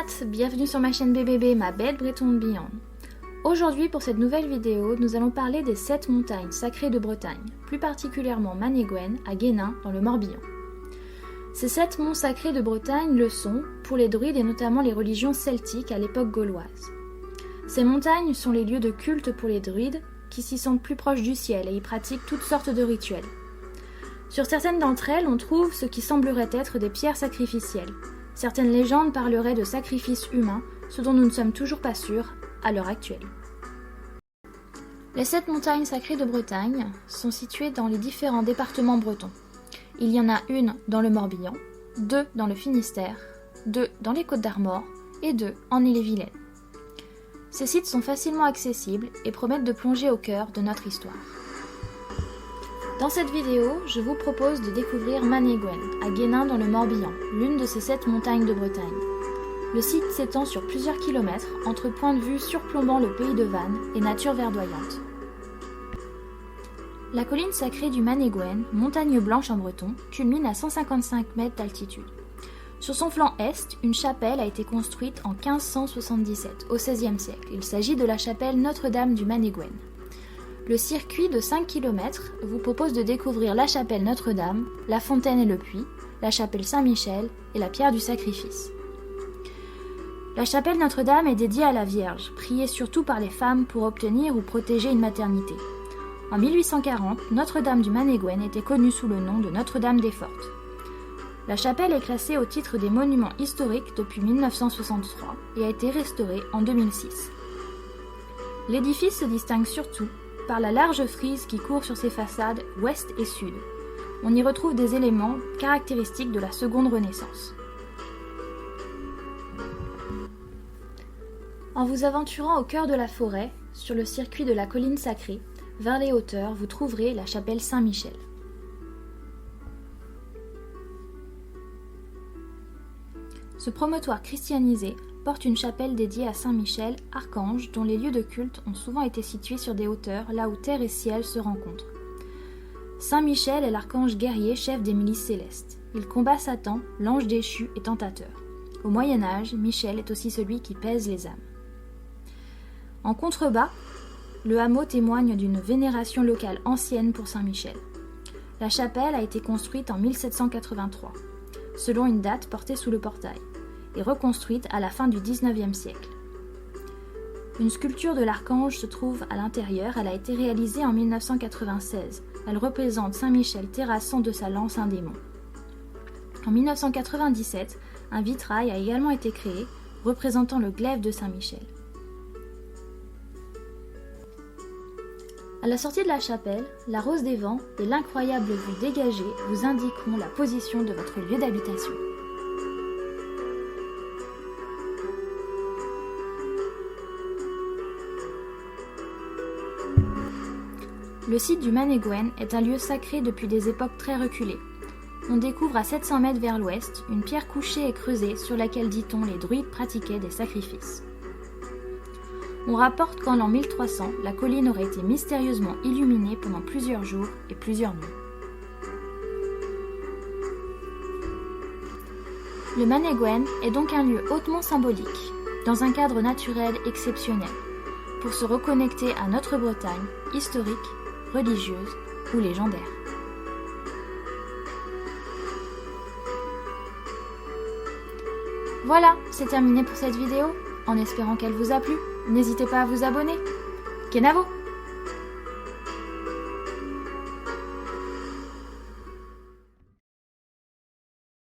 maths, bienvenue sur ma chaîne BBB, ma bête bretonne Beyond. Aujourd'hui pour cette nouvelle vidéo, nous allons parler des 7 montagnes sacrées de Bretagne, plus particulièrement Manégoën à Guénin dans le Morbihan. Ces 7 monts sacrés de Bretagne le sont pour les druides et notamment les religions celtiques à l'époque gauloise. Ces montagnes sont les lieux de culte pour les druides qui s'y sentent plus proches du ciel et y pratiquent toutes sortes de rituels. Sur certaines d'entre elles, on trouve ce qui semblerait être des pierres sacrificielles. Certaines légendes parleraient de sacrifices humains, ce dont nous ne sommes toujours pas sûrs à l'heure actuelle. Les 7 montagnes sacrées de Bretagne sont situées dans les différents départements bretons. Il y en a une dans le Morbihan, 2 dans le Finistère, 2 dans les Côtes-d'Armor et 2 en Ille-et-Vilaine. Ces sites sont facilement accessibles et promettent de plonger au cœur de notre histoire. Dans cette vidéo, je vous propose de découvrir Manégoën, à Guénin dans le Morbihan, l'une de ces 7 montagnes de Bretagne. Le site s'étend sur plusieurs kilomètres, entre points de vue surplombant le pays de Vannes et nature verdoyante. La colline sacrée du Manégoën, montagne blanche en breton, culmine à 155 mètres d'altitude. Sur son flanc est, une chapelle a été construite en 1577, au XVIe siècle. Il s'agit de la chapelle Notre-Dame du Manégoën. Le circuit de 5 km vous propose de découvrir la chapelle Notre-Dame, la fontaine et le puits, la chapelle Saint-Michel et la pierre du sacrifice. La chapelle Notre-Dame est dédiée à la Vierge, priée surtout par les femmes pour obtenir ou protéger une maternité. En 1840, Notre-Dame du Manégoën était connue sous le nom de Notre-Dame des Fortes. La chapelle est classée au titre des monuments historiques depuis 1963 et a été restaurée en 2006. L'édifice se distingue surtout par la large frise qui court sur ses façades ouest et sud. On y retrouve des éléments caractéristiques de la seconde Renaissance. En vous aventurant au cœur de la forêt, sur le circuit de la colline sacrée, vers les hauteurs, vous trouverez la chapelle Saint-Michel. Ce promontoire christianisé porte une chapelle dédiée à Saint-Michel, archange, dont les lieux de culte ont souvent été situés sur des hauteurs, là où terre et ciel se rencontrent. Saint-Michel est l'archange guerrier chef des milices célestes. Il combat Satan, l'ange déchu et tentateur. Au Moyen-Âge, Michel est aussi celui qui pèse les âmes. En contrebas, le hameau témoigne d'une vénération locale ancienne pour Saint-Michel. La chapelle a été construite en 1783, selon une date portée sous le portail, et reconstruite à la fin du XIXe siècle. Une sculpture de l'archange se trouve à l'intérieur, elle a été réalisée en 1996. Elle représente Saint-Michel terrassant de sa lance un démon. En 1997, un vitrail a également été créé, représentant le glaive de Saint-Michel. À la sortie de la chapelle, la rose des vents et l'incroyable vue dégagée vous indiqueront la position de votre lieu d'habitation. Le site du Manégoën est un lieu sacré depuis des époques très reculées. On découvre à 700 mètres vers l'ouest une pierre couchée et creusée sur laquelle, dit-on, les druides pratiquaient des sacrifices. On rapporte qu'en l'an 1300, la colline aurait été mystérieusement illuminée pendant plusieurs jours et plusieurs nuits. Le Manégoën est donc un lieu hautement symbolique, dans un cadre naturel exceptionnel, pour se reconnecter à notre Bretagne historique, religieuse ou légendaire. Voilà, c'est terminé pour cette vidéo, en espérant qu'elle vous a plu. N'hésitez pas à vous abonner. Kenavo!